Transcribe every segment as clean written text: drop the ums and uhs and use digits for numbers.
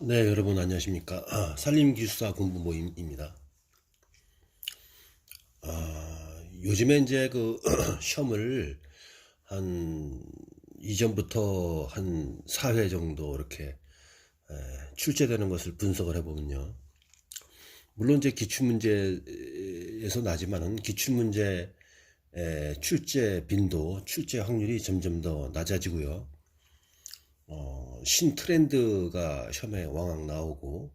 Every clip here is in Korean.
네, 여러분 안녕하십니까. 산림기술사 공부 모임입니다. 요즘에 이제 그 시험을 한 이전부터 한 4회 정도 이렇게 출제되는 것을 분석을 해보면요. 물론 이제 기출문제에서 나지만은 기출문제 출제 빈도, 출제 확률이 점점 더 낮아지고요. 신트렌드가 시험에 왕왕 나오고,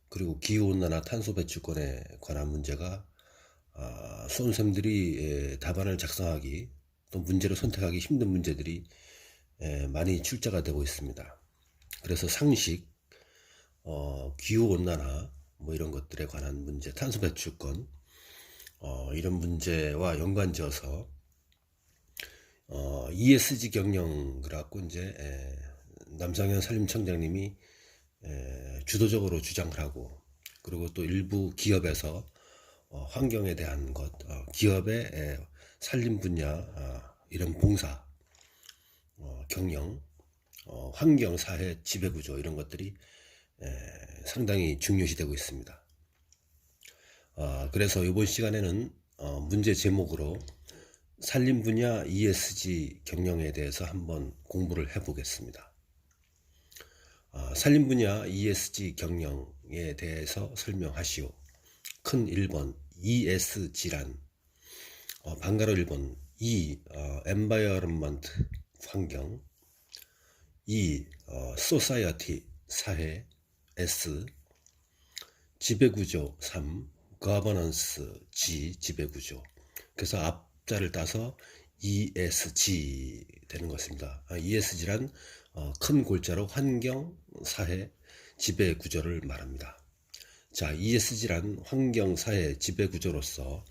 그리고 기후온난화 탄소 배출권에 관한 문제가 수험생들이 답안을 작성하기 또 문제를 선택하기 힘든 문제들이 많이 출제가 되고 있습니다. 그래서 상식, 기후온난화 뭐 이런 것들에 관한 문제, 탄소 배출권 이런 문제와 연관지어서 ESG 경영 그래갖고 이제 남상현 산림청장님이 주도적으로 주장을 하고, 그리고 또 일부 기업에서 환경에 대한 것, 기업의 산림 분야 이런 봉사, 경영, 환경, 사회, 지배구조 이런 것들이 상당히 중요시되고 있습니다. 그래서 이번 시간에는 문제 제목으로 산림 분야 ESG 경영에 대해서 한번 공부를 해보겠습니다. 산림 분야 ESG 경영에 대해서 설명하시오. 큰 1번 ESG란 반가로 1번 E environment 환경, E society 사회, S 지배구조, 3 governance, G 지배구조. 그래서 앞자를 따서 ESG 되는 것입니다. ESG란 큰 골자로 환경, 사회, 지배구조를 말합니다. 자, ESG란 환경, 사회, 지배구조로서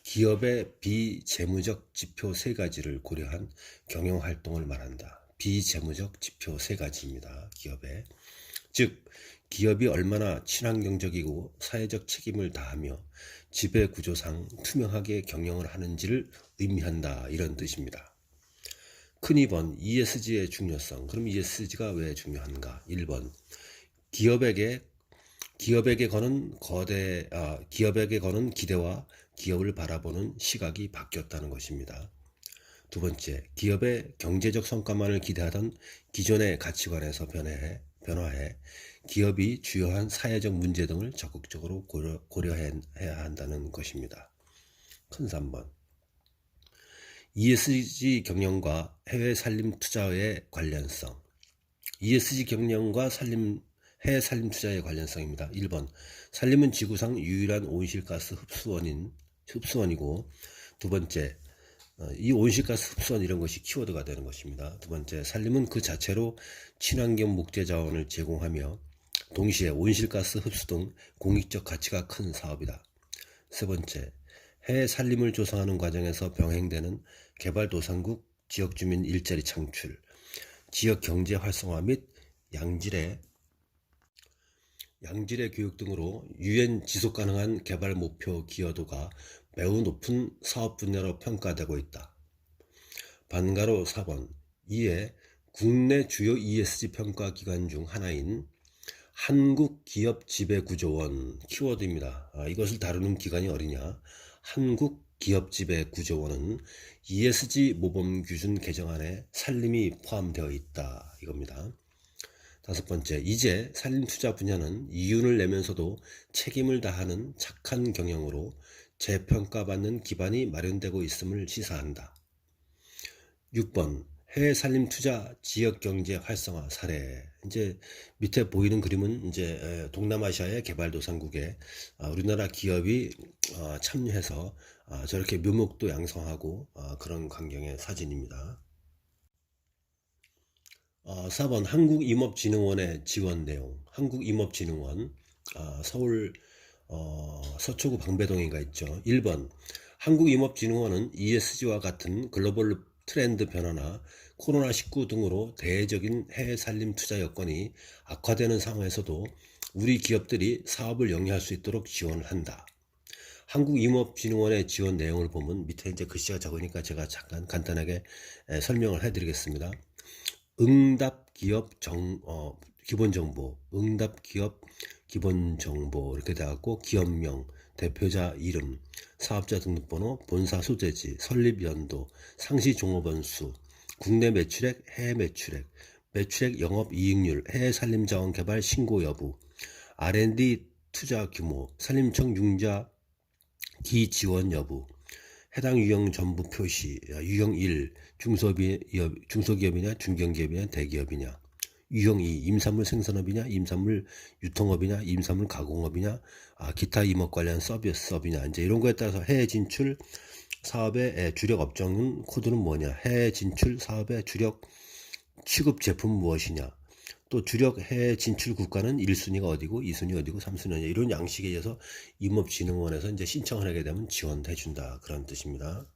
기업의 비재무적 지표 3가지를 고려한 경영활동을 말한다. 비재무적 지표 3가지입니다. 기업의. 즉, 기업이 얼마나 친환경적이고 사회적 책임을 다하며 지배구조상 투명하게 경영을 하는지를 의미한다. 이런 뜻입니다. 큰 2번 ESG의 중요성. 그럼 ESG가 왜 중요한가? 1번 기업에게 거는 기대와 기업을 바라보는 시각이 바뀌었다는 것입니다. 두 번째, 기업의 경제적 성과만을 기대하던 기존의 가치관에서 변화해 기업이 주요한 사회적 문제 등을 적극적으로 고려해야 한다는 것입니다. 큰 3번, ESG 경영과 해외 산림 투자의 관련성. ESG 경영과 해외 산림 투자의 관련성입니다. 1번, 산림은 지구상 유일한 온실가스 흡수원이고, 두 번째, 이 온실가스 흡수원 이런 것이 키워드가 되는 것입니다. 두 번째, 산림은 그 자체로 친환경 목재 자원을 제공하며 동시에 온실가스 흡수 등 공익적 가치가 큰 사업이다. 세 번째, 해외 산림을 조성하는 과정에서 병행되는 개발도상국 지역주민 일자리 창출, 지역 경제 활성화 및 양질의 교육 등으로 UN 지속가능한 개발 목표 기여도가 매우 높은 사업 분야로 평가되고 있다. 반가로 4번, 이에 국내 주요 ESG 평가 기관 중 하나인 한국기업지배구조원, 키워드입니다. 이것을 다루는 기관이 어디냐? 한국기업지배구조원은 ESG 모범규준 개정안에 산림이 포함되어 있다. 이겁니다. 다섯 번째, 이제 산림투자 분야는 이윤을 내면서도 책임을 다하는 착한 경영으로 재평가받는 기반이 마련되고 있음을 시사한다. 6번, 해외 산림 투자 지역 경제 활성화 사례. 이제 밑에 보이는 그림은 이제 동남아시아의 개발도상국에 우리나라 기업이 참여해서 저렇게 묘목도 양성하고 그런 광경의 사진입니다. 4번 한국임업진흥원의 지원 내용. 한국임업진흥원 서울 서초구 방배동인가 있죠. 1번 한국임업진흥원은 ESG와 같은 글로벌 트렌드 변화나 코로나19 등으로 대외적인 해외 산림 투자 여건이 악화되는 상황에서도 우리 기업들이 사업을 영위할 수 있도록 지원을 한다. 한국임업진흥원의 지원 내용을 보면 밑에 이제 글씨가 적으니까 제가 잠깐 간단하게 설명을 해드리겠습니다. 응답 기업 기본정보, 응답기업 기본정보 이렇게 돼갖고 기업명, 대표자 이름, 사업자 등록번호, 본사 소재지, 설립연도, 상시 종업원수, 국내 매출액, 해외 매출액, 매출액 영업이익률, 해외 산림자원 개발 신고 여부, R&D 투자 규모, 산림청 융자 기지원 여부, 해당 유형 전부 표시, 유형 1, 중소기업이냐, 중견기업이냐, 대기업이냐, 유형 2, 임산물 생산업이냐, 임산물 유통업이냐, 임산물 가공업이냐, 기타 임업 관련 서비스업이냐, 이제 이런 거에 따라서 해외 진출 사업의 주력 업종은 코드는 뭐냐, 해외 진출 사업의 주력 취급 제품 무엇이냐, 또 주력 해외 진출 국가는 1순위가 어디고 2순위 어디고 3순위 어디냐, 이런 양식에 의해서 임업진흥원에서 이제 신청을 하게 되면 지원해 준다, 그런 뜻입니다.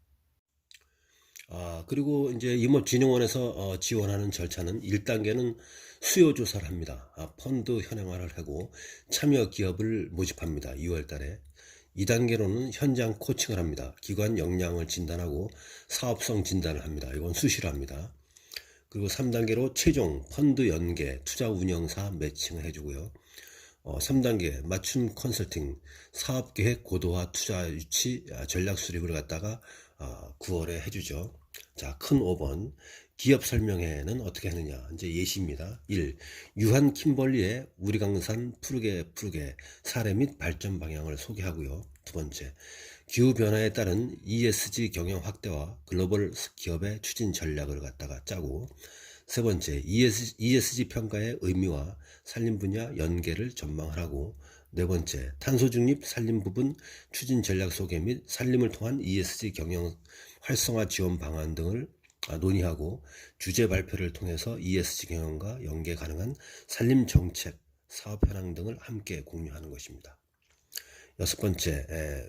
그리고 이제 임업진흥원에서 지원하는 절차는 1단계는 수요 조사를 합니다. 펀드 현행화를 하고 참여 기업을 모집합니다. 2월 달에. 2단계로는 현장 코칭을 합니다. 기관 역량을 진단하고 사업성 진단을 합니다. 이건 수시로 합니다. 그리고 3단계로 최종 펀드 연계, 투자 운영사 매칭을 해주고요. 3단계 맞춤 컨설팅, 사업계획 고도화 투자 유치 전략 수립을 갖다가 9월에 해주죠. 자, 큰 5번 기업 설명회는 어떻게 하느냐, 이제 예시입니다. 1. 유한 킴벌리의 우리 강산 푸르게 사례 및 발전 방향을 소개하고요. 두 번째, 기후변화에 따른 ESG 경영 확대와 글로벌 기업의 추진 전략을 갖다가 짜고, 세 번째, ESG 평가의 의미와 산림 분야 연계를 전망하라고, 네 번째, 탄소 중립 산림 부분 추진 전략 소개 및 산림을 통한 ESG 경영 활성화 지원 방안 등을 논의하고, 주제 발표를 통해서 ESG 경영과 연계 가능한 산림 정책, 사업 현황 등을 함께 공유하는 것입니다. 여섯 번째,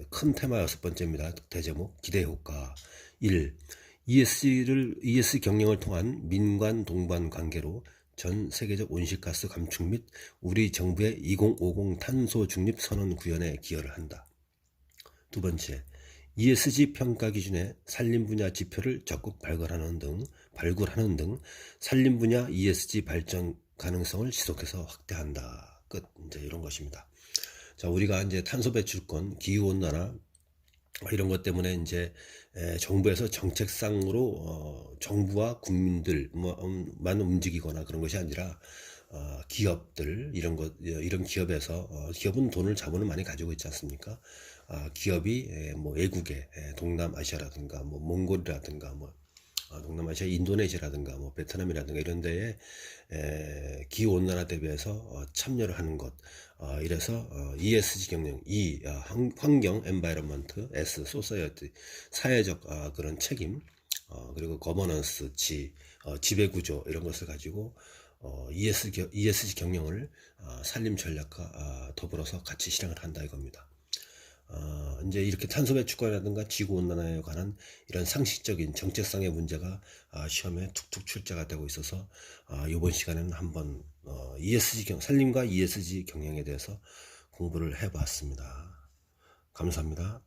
큰 테마 여섯 번째입니다. 대제목, 기대 효과. 1. ESG 경영을 통한 민관 동반 관계로 전 세계적 온실가스 감축 및 우리 정부의 2050 탄소 중립 선언 구현에 기여를 한다. 두 번째, ESG 평가 기준의 산림 분야 지표를 적극 발굴하는 등 산림 분야 ESG 발전 가능성을 지속해서 확대한다. 끝. 이제 이런 것입니다. 자, 우리가 이제 탄소 배출권, 기후 온난화 이런 것 때문에 이제 정부에서 정책상으로 정부와 국민들만 움직이거나 그런 것이 아니라 기업들 이런 기업에서 기업은 돈을 자본을 많이 가지고 있지 않습니까? 기업이 뭐 외국에 동남아시아라든가 뭐 몽골이라든가 뭐 동남아시아 인도네시아라든가 뭐 베트남이라든가 이런 데에 기후 온난화 대비해서 참여를 하는 것, 이래서 ESG 경영, 환경 엔바이러먼트, S 소사이어티 사회적 그런 책임, 그리고 거버넌스 지배 구조 이런 것을 가지고 ESG 경영을 산림 전략과 더불어서 같이 실행을 한다 이겁니다. 이제 이렇게 탄소 배출권이라든가 지구온난화에 관한 이런 상식적인 정책상의 문제가 시험에 툭툭 출제가 되고 있어서 이번 시간에는 한번 산림과 ESG 경영에 대해서 공부를 해봤습니다. 감사합니다.